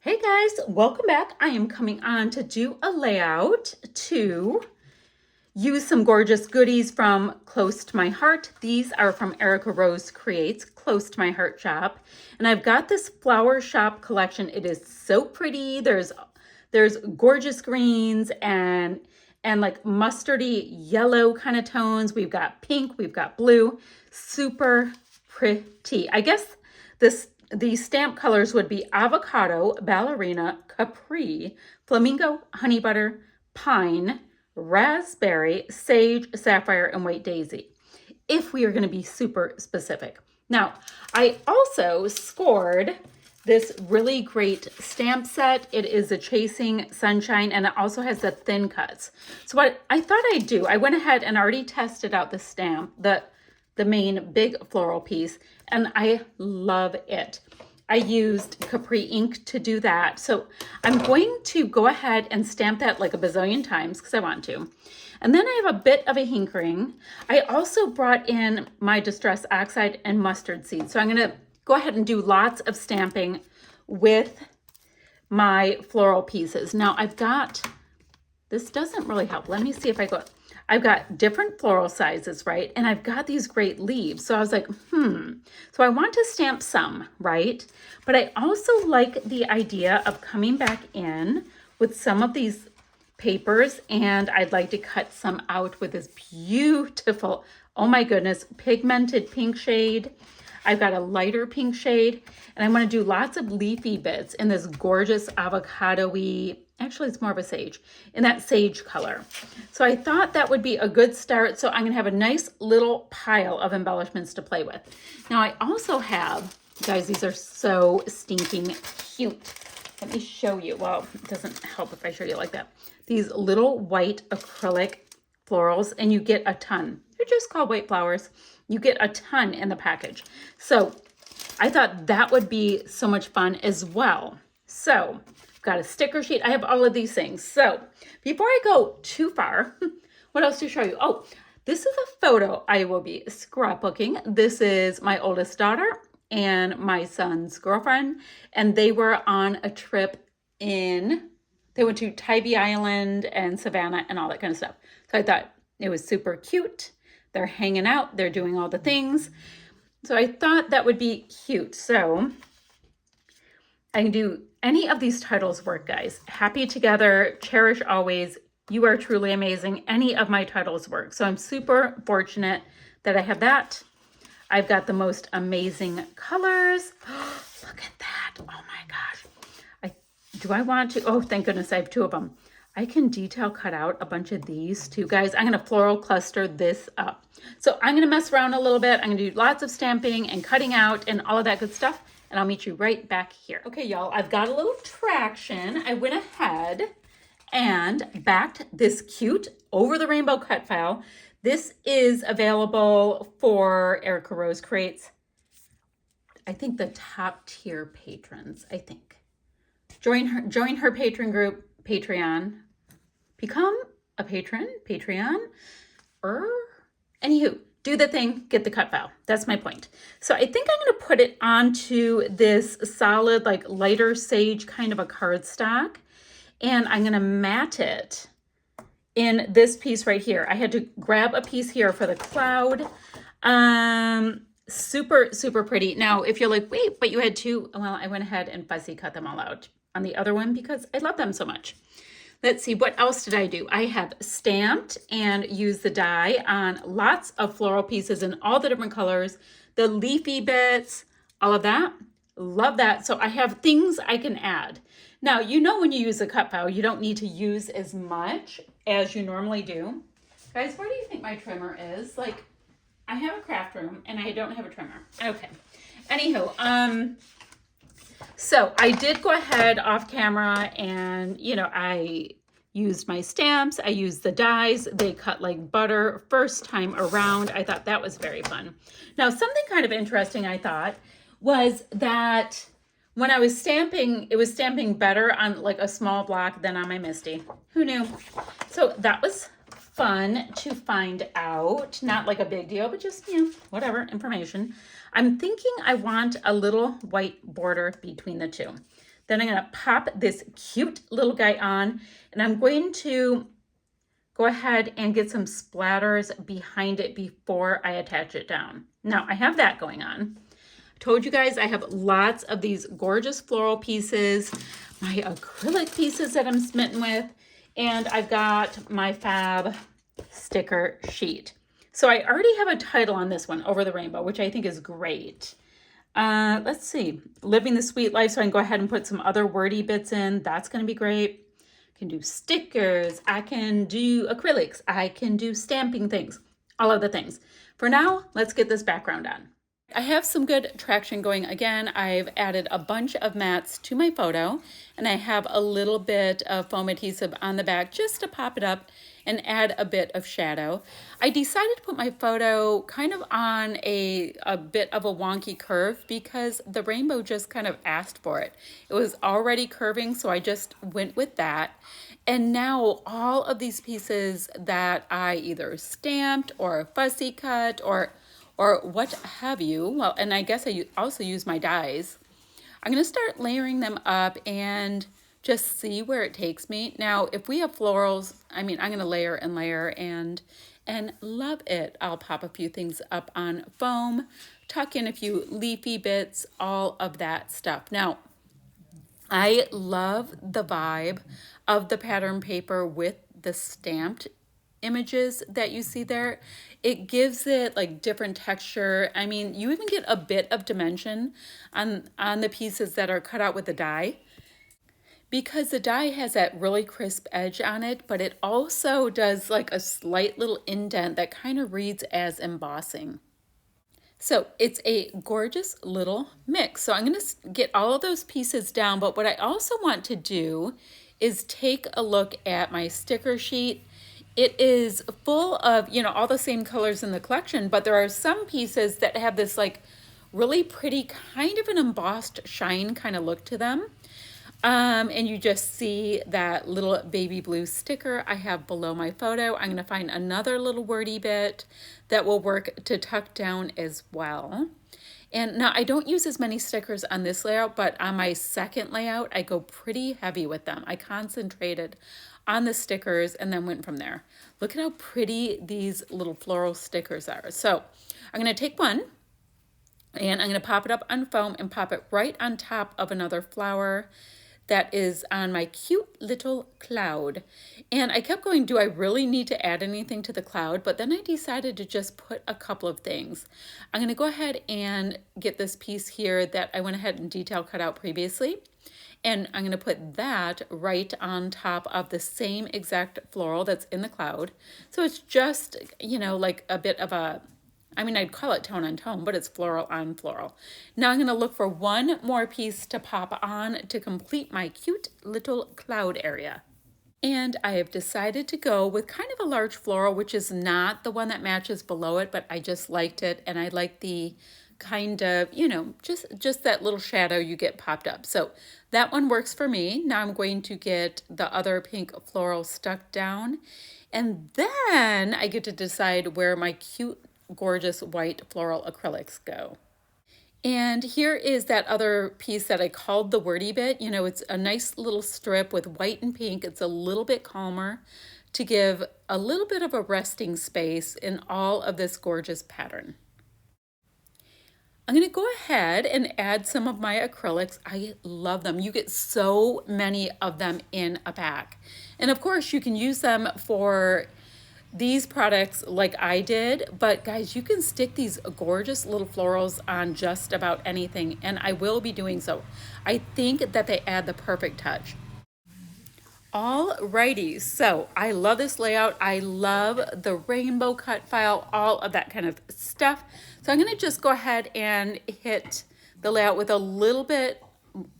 Hey guys, welcome back. I am coming on to do a layout to use some gorgeous goodies from Close to My Heart. These are from Erica Rose Creates, Close to My Heart shop. And I've got this flower shop collection. It is so pretty. There's gorgeous greens and like mustardy yellow kind of tones. We've got pink, we've got blue, super pretty. I guess these stamp colors would be avocado, ballerina, capri, flamingo, honey butter, pine, raspberry, sage, sapphire, and white daisy, if we are going to be super specific. Now, I also scored this really great stamp set. It is a Chasing Sunshine, and it also has the thin cuts. So what I thought I'd do, I went ahead and already tested out the stamp, the main big floral piece, and I love it. I used Capri ink to do that. So I'm going to go ahead and stamp that like a bazillion times because I want to. And then I have a bit of a hinkering. I also brought in my Distress Oxide and mustard seed. So I'm going to go ahead and do lots of stamping with my floral pieces. Now I've got, this doesn't really help. Let me see if I go, I've got different floral sizes, right? And I've got these great leaves. So I was like, So I want to stamp some, right? But I also like the idea of coming back in with some of these papers, and I'd like to cut some out with this beautiful, oh my goodness, pigmented pink shade. I've got a lighter pink shade, and I want to do lots of leafy bits in this gorgeous avocado-y, actually it's more of a sage, in that sage color. So I thought that would be a good start. So I'm going to have a nice little pile of embellishments to play with. Now I also have, guys, these are so stinking cute. Let me show you. Well, it doesn't help if I show you like that. These little white acrylic florals, and you get a ton. They're just called white flowers. You get a ton in the package. So I thought that would be so much fun as well. So I've got a sticker sheet. I have all of these things. So before I go too far, what else to show you? Oh, this is a photo I will be scrapbooking. This is my oldest daughter and my son's girlfriend, and they were on a trip they went to Tybee Island and Savannah and all that kind of stuff. So I thought it was super cute. They're hanging out, they're doing all the things. So I thought that would be cute. So I can do any of these titles work, guys. Happy together, cherish always, you are truly amazing. Any of my titles work. So I'm super fortunate that I have that. I've got the most amazing colors. Look at that. Oh my gosh. Do I want to? Oh, thank goodness I have two of them. I can detail cut out a bunch of these too, guys. I'm going to floral cluster this up. So I'm going to mess around a little bit. I'm going to do lots of stamping and cutting out and all of that good stuff. And I'll meet you right back here. Okay, y'all, I've got a little traction. I went ahead and backed this cute Over the Rainbow cut file. This is available for Erica Rose Creates, I think the top tier patrons, I think. Join her patron group, Patreon. Become a patron, Patreon. Anywho, do the thing, get the cut file. That's my point. So I think I'm going to put it onto this solid, like lighter sage kind of a cardstock. And I'm going to mat it in this piece right here. I had to grab a piece here for the cloud. Super, super pretty. Now, if you're like, wait, but you had two, well, I went ahead and fussy cut them all out on the other one because I love them so much. Let's see, what else did I do? I have stamped and used the die on lots of floral pieces in all the different colors, the leafy bits, all of that. Love that. So I have things I can add. Now, you know when you use a cut file, you don't need to use as much as you normally do. Guys, where do you think my trimmer is? Like, I have a craft room and I don't have a trimmer. Okay. Anywho, so I did go ahead off camera and, I used my stamps. I used the dies. They cut like butter first time around. I thought that was very fun. Now, something kind of interesting I thought was that when I was stamping, it was stamping better on like a small block than on my Misty. Who knew? So that was fun to find out. Not like a big deal, but just, whatever, information. I'm thinking I want a little white border between the two. Then I'm gonna pop this cute little guy on, and I'm going to go ahead and get some splatters behind it before I attach it down. Now I have that going on. I told you guys I have lots of these gorgeous floral pieces, my acrylic pieces that I'm smitten with, and I've got my fab sticker sheet. So I already have a title on this one, Over the Rainbow, which I think is great. Let's see, Living the Sweet Life. So I can go ahead and put some other wordy bits in. That's going to be great. I can do stickers. I can do acrylics. I can do stamping things, all of the things. For now, let's get this background on. I have some good traction going. Again, I've added a bunch of mats to my photo, and I have a little bit of foam adhesive on the back just to pop it up and add a bit of shadow. I decided to put my photo kind of on a bit of a wonky curve because the rainbow just kind of asked for it. It was already curving, so I just went with that. And now all of these pieces that I either stamped or fussy cut or what have you, well, and I guess I also use my dies, I'm gonna start layering them up and just see where it takes me. Now, if we have florals, I mean, I'm gonna layer and layer and love it. I'll pop a few things up on foam, tuck in a few leafy bits, all of that stuff. Now, I love the vibe of the pattern paper with the stamped images that you see there. It gives it like different texture. I mean, you even get a bit of dimension on the pieces that are cut out with the die, because the die has that really crisp edge on it, but it also does like a slight little indent that kind of reads as embossing. So it's a gorgeous little mix. So I'm going to get all of those pieces down, but what I also want to do is take a look at my sticker sheet. It is full of, you know, all the same colors in the collection, but there are some pieces that have this like really pretty kind of an embossed shine kind of look to them. And you just see that little baby blue sticker I have below my photo. I'm going to find another little wordy bit that will work to tuck down as well. And now I don't use as many stickers on this layout, but on my second layout, I go pretty heavy with them. I concentrated on the stickers and then went from there. Look at how pretty these little floral stickers are. So I'm going to take one and I'm going to pop it up on foam and pop it right on top of another flower that is on my cute little cloud. And I kept going, do I really need to add anything to the cloud? But then I decided to just put a couple of things. I'm gonna go ahead and get this piece here that I went ahead and detail cut out previously. And I'm gonna put that right on top of the same exact floral that's in the cloud. So it's just, you know, like a bit of a, I mean, I'd call it tone on tone, but it's floral on floral. Now I'm going to look for one more piece to pop on to complete my cute little cloud area. And I have decided to go with kind of a large floral, which is not the one that matches below it, but I just liked it. And I like the kind of, you know, just that little shadow you get popped up. So that one works for me. Now I'm going to get the other pink floral stuck down. And then I get to decide where my cute gorgeous white floral acrylics go. And here is that other piece that I called the wordy bit. You know, it's a nice little strip with white and pink. It's a little bit calmer to give a little bit of a resting space in all of this gorgeous pattern. I'm going to go ahead and add some of my acrylics. I love them. You get so many of them in a pack. And of course, you can use them for these products like I did, but guys, you can stick these gorgeous little florals on just about anything, and I will be doing so. I think that they add the perfect touch. Alrighty, so I love this layout. I love the rainbow cut file, all of that kind of stuff. So I'm gonna just go ahead and hit the layout with a little bit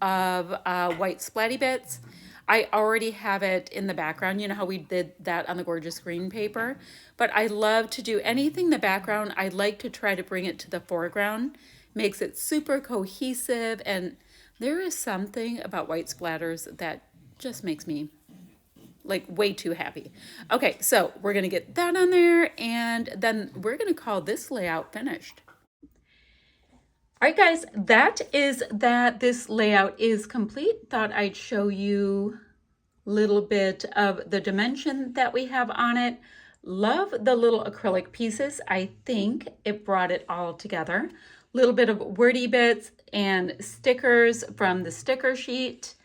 of white splatty bits. I already have it in the background. You know how we did that on the gorgeous green paper, but I love to do anything in the background. I like to try to bring it to the foreground, makes it super cohesive. And there is something about white splatters that just makes me like way too happy. Okay, so we're gonna get that on there and then we're gonna call this layout finished. right, guys, this layout is complete. Thought I'd show you a little bit of the dimension that we have on it. Love the little acrylic pieces. I think it brought it all together. A little bit of wordy bits and stickers from the sticker sheet.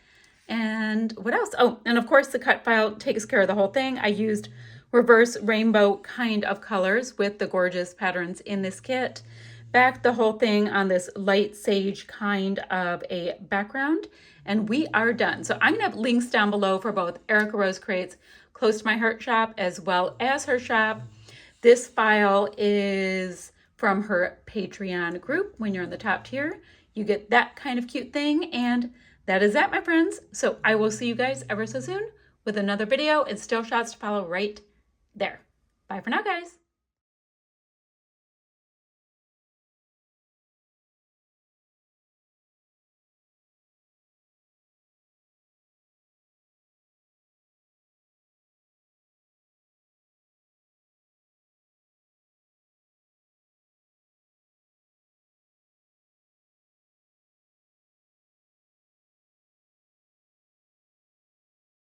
And what else? Oh, and of course the Cutfile takes care of the whole thing. I used reverse rainbow kind of colors with the gorgeous patterns in this kit. Backed the whole thing on this light sage kind of a background, and we are done. So I'm gonna have links down below for both Erica Rose Creates Close to My Heart shop as well as her shop. This file is from her Patreon group. When you're in the top tier, you get that kind of cute thing. And that is that, my friends. So I will see you guys ever so soon with another video and still shots to follow right there. Bye for now, guys.